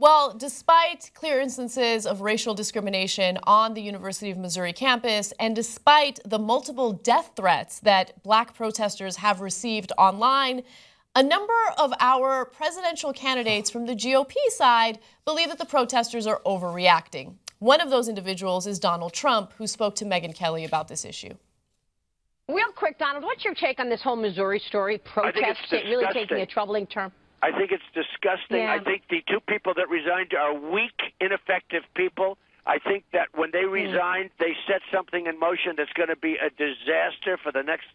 Well, despite clear instances of racial discrimination on the University of Missouri campus, and despite the multiple death threats that black protesters have received online, a number of our presidential candidates from the GOP side believe that the protesters are overreacting. One of those individuals is Donald Trump, who spoke to Megyn Kelly about this issue. Real quick, Donald, what's your take on this whole Missouri story? Protests really taking a troubling turn. I think it's disgusting. Yeah. I think the two people that resigned are weak, ineffective people. I think that when they resigned, they set something in motion that's going to be a disaster for the next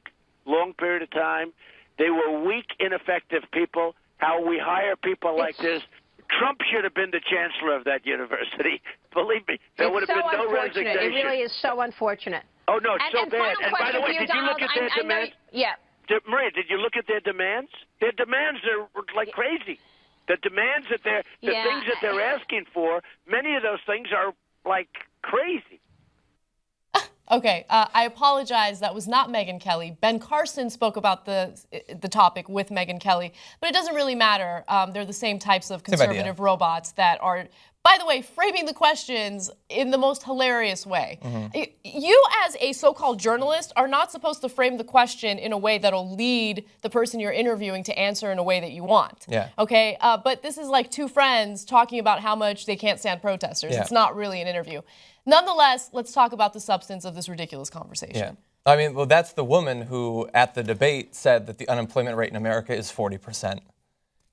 long period of time. They were weak, ineffective people. How we hire people like this. Trump should have been the chancellor of that university. Believe me, there would have been no resignation. It really is so unfortunate. Oh, no, it's so bad. And by the way, you, did you look at their demands? Yeah. Maria, did you look at their demands? Their demands are like crazy. The demands that they're, the things that they're asking for, many of those things are like crazy. Okay, I apologize. That was not Megyn Kelly. Ben Carson spoke about the topic with Megyn Kelly, but it doesn't really matter. They're the same types of conservative robots that are, by the way, framing the questions in the most hilarious way. You, as a so-called journalist, are not supposed to frame the question in a way that'll lead the person you're interviewing to answer in a way that you want. Yeah. Okay, but this is like two friends talking about how much they can't stand protesters. Yeah. It's not really an interview. Nonetheless, let's talk about the substance of this ridiculous conversation. Yeah. I mean, well, that's the woman who, at the debate, said that the unemployment rate in America is 40%.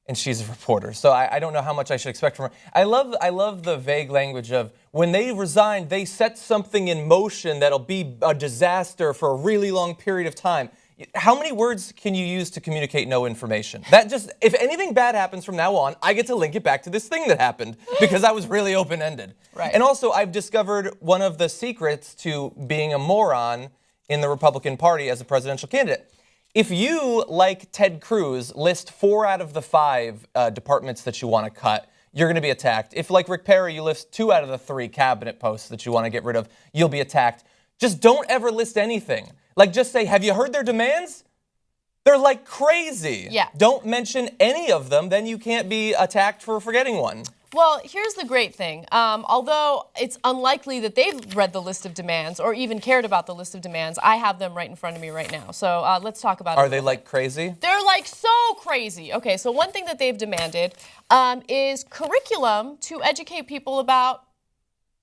And she's a reporter. So I don't know how much I should expect from her. I love the vague language of, when they resigned, they set something in motion that'll be a disaster for a really long period of time. How many words can you use to communicate no information? That just, if anything bad happens from now on, I get to link it back to this thing that happened because I was really open-ended. Right. And also, I've discovered one of the secrets to being a moron in the Republican Party as a presidential candidate. If you, like Ted Cruz, list 4 out of the 5 departments that you want to cut, you're going to be attacked. If, like Rick Perry, you list 2 out of the 3 cabinet posts that you want to get rid of, you'll be attacked. Just don't ever list anything. Like, just say, have you heard their demands? They're like crazy. Yeah. Don't mention any of them, then you can't be attacked for forgetting one. Well, here's the great thing. Although it's unlikely that they've read the list of demands or even cared about the list of demands, I have them right in front of me right now. So let's talk about it. Are they like crazy? They're like so crazy. Okay, so one thing that they've demanded is curriculum to educate people about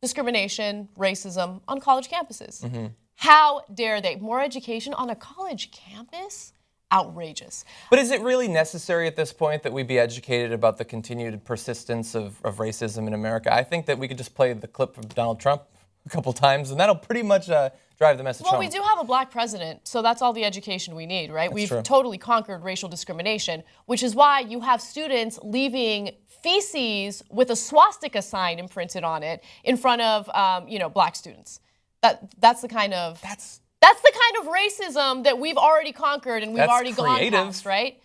discrimination, racism on college campuses. How dare they? More education on a college campus? Outrageous. But is it really necessary at this point that we be educated about the continued persistence of racism in America? I think that we could just play the clip from Donald Trump a couple times, and that'll pretty much drive the message home. Well, we do have a black president, so that's all the education we need, right? We've totally conquered racial discrimination, which is why you have students leaving feces with a swastika sign imprinted on it in front of, black students. That's the kind of... That's the kind of racism that we've already conquered and we've already gone past, right?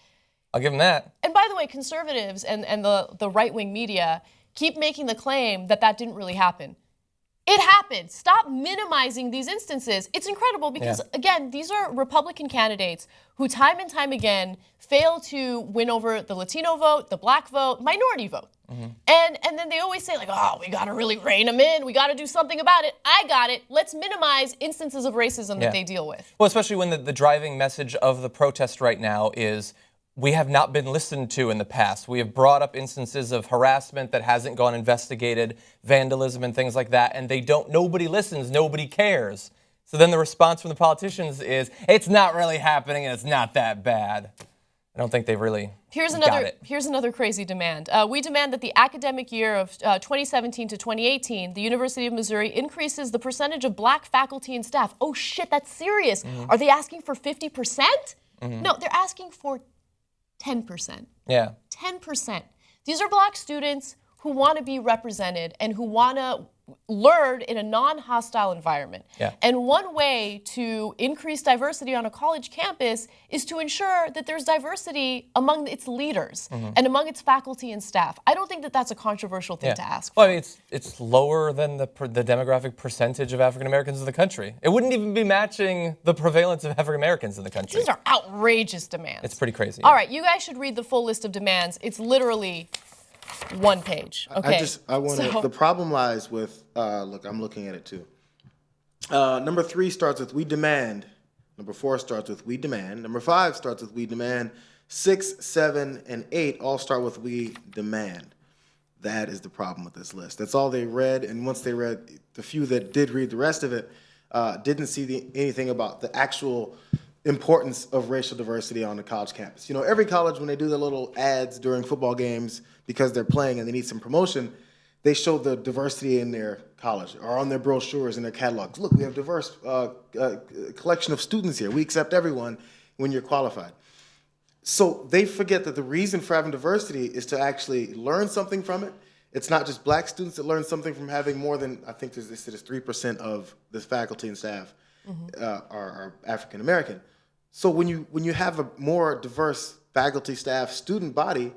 I'll give them that. And by the way, conservatives and the right-wing media keep making the claim that that didn't really happen. It happened. Stop minimizing these instances. It's incredible because, again, these are Republican candidates who time and time again fail to win over the Latino vote, the black vote, minority vote. And then they always say, like, oh, we got to really rein them in. We got to do something about it. I got it. Let's minimize instances of racism that they deal with. Well, especially when the driving message of the protest right now is, we have not been listened to in the past. We have brought up instances of harassment that hasn't gone investigated, vandalism and things like that, and nobody listens, nobody cares. So then the response from the politicians is, it's not really happening and it's not that bad. I don't think they really got it. Here's another crazy demand. We demand that the academic year of 2017 to 2018, the University of Missouri increases the percentage of black faculty and staff. Oh shit, that's serious. Are they asking for 50%? No, they're asking for 10%. Yeah. 10%. These are black students who want to be represented and who want to learn in a non-hostile environment. Yeah. And one way to increase diversity on a college campus is to ensure that there's diversity among its leaders and among its faculty and staff. I don't think that that's a controversial thing to ask for. Well, I mean, it's lower than the demographic percentage of African Americans in the country. It wouldn't even be matching the prevalence of African Americans in the country. These are outrageous demands. It's pretty crazy. All right, you guys should read the full list of demands. It's literally one page. Okay. I want to. The problem lies with. Look, I'm looking at it too. Number 3 starts with "we demand." Number 4 starts with "we demand." Number 5 starts with "we demand." 6, 7, and 8 all start with "we demand." That is the problem with this list. That's all they read, and once they read, the few that did read the rest of it didn't see anything about the actual importance of racial diversity on the college campus. You know, every college, when they do their little ads during football games because they're playing and they need some promotion, they show the diversity in their college or on their brochures and their catalogs. Look, we have diverse collection of students here. We accept everyone when you're qualified. So they forget that the reason for having diversity is to actually learn something from it. It's not just black students that learn something from having more than, I think they said it's 3% of the faculty and staff are African American. So when you have a more diverse faculty, staff, student body,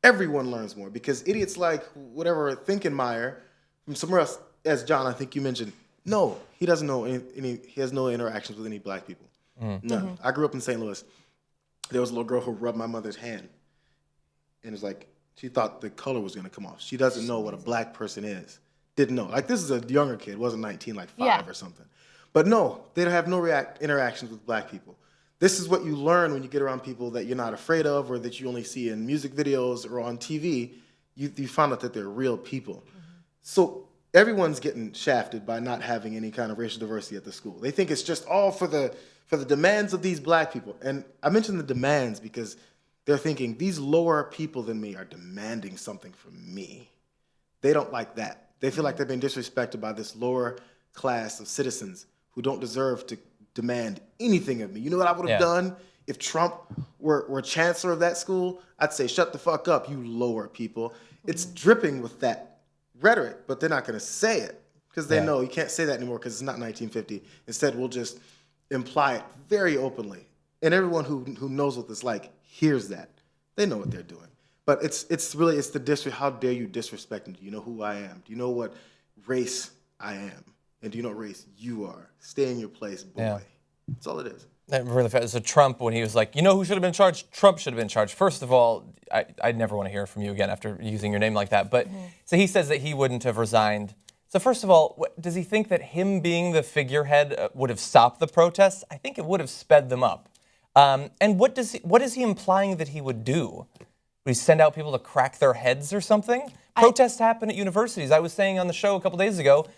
everyone learns more, because idiots like whatever Finkenmeyer from somewhere else, as John, I think you mentioned, no, he doesn't know any he has no interactions with any black people. None. I grew up in St. Louis. There was a little girl who rubbed my mother's hand, and it's like she thought the color was going to come off. She doesn't know what a black person is. Didn't know. Like, this is a younger kid, wasn't 19, like 5 or something. But no, they don't have no interactions with black people. This is what you learn when you get around people that you're not afraid of or that you only see in music videos or on TV. You find out that they're real people. So everyone's getting shafted by not having any kind of racial diversity at the school. They think it's just all for the demands of these black people. And I mention the demands because they're thinking these lower people than me are demanding something from me. They don't like that. They feel like they're being disrespected by this lower class of citizens who don't deserve to demand anything of me. You know what I would have done if Trump were chancellor of that school? I'd say, shut the fuck up, you lower people. It's dripping with that rhetoric, but they're not going to say it because they know you can't say that anymore because it's not 1950. Instead, we'll just imply it very openly. And everyone who knows what it's like hears that. They know what they're doing. But it's the disrespect. How dare you disrespect me? Do you know who I am? Do you know what race I am? And do you know what race you are? Stay in your place, boy. Yeah. That's all it is. Really fast. So Trump, when he was like, you know who should have been charged? Trump should have been charged. First of all, I'd never want to hear from you again after using your name like that. But so he says that he wouldn't have resigned. So first of all, does he think that him being the figurehead would have stopped the protests? I think it would have sped them up. And what is he implying that he would do? Would he send out people to crack their heads or something? Protests happen at universities. I was saying on the show a couple days ago,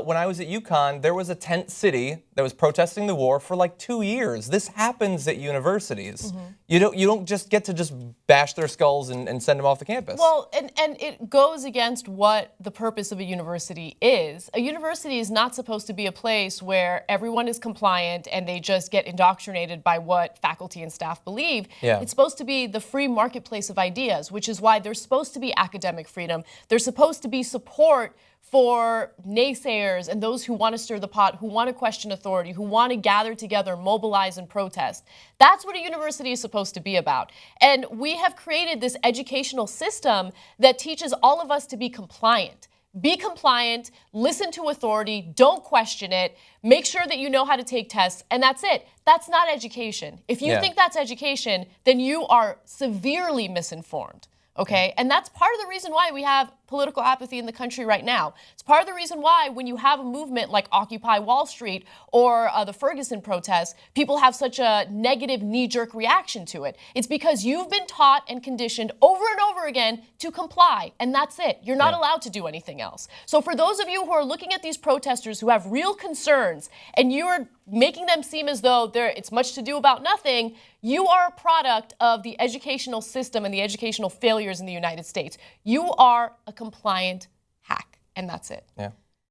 when I was at UConn, there was a tent city that was protesting the war for like 2 years. This happens at universities. You don't just get to just bash their skulls and send them off the campus. Well, and it goes against what the purpose of a university is. A university is not supposed to be a place where everyone is compliant and they just get indoctrinated by what faculty and staff believe. It's supposed to be the free marketplace of ideas, which is why there's supposed to be academic freedom. There's supposed to be support for naysayers and those who want to stir the pot, who want to question authority, who want to gather together, mobilize, and protest. That's what a university is supposed to be about. And we have created this educational system that teaches all of us to be compliant. Be compliant, listen to authority, don't question it, make sure that you know how to take tests, and that's it. That's not education. If you think that's education, then you are severely misinformed. Okay, and that's part of the reason why we have political apathy in the country right now. It's part of the reason why when you have a movement like Occupy Wall Street or the Ferguson protests, people have such a negative knee-jerk reaction to it. It's because you've been taught and conditioned over and over again to comply, and that's it. You're not allowed to do anything else. So for those of you who are looking at these protesters who have real concerns and you're making them seem as though it's much to do about nothing, you are a product of the educational system and the educational failures in the United States. You are a compliant hack, and that's it. Yeah.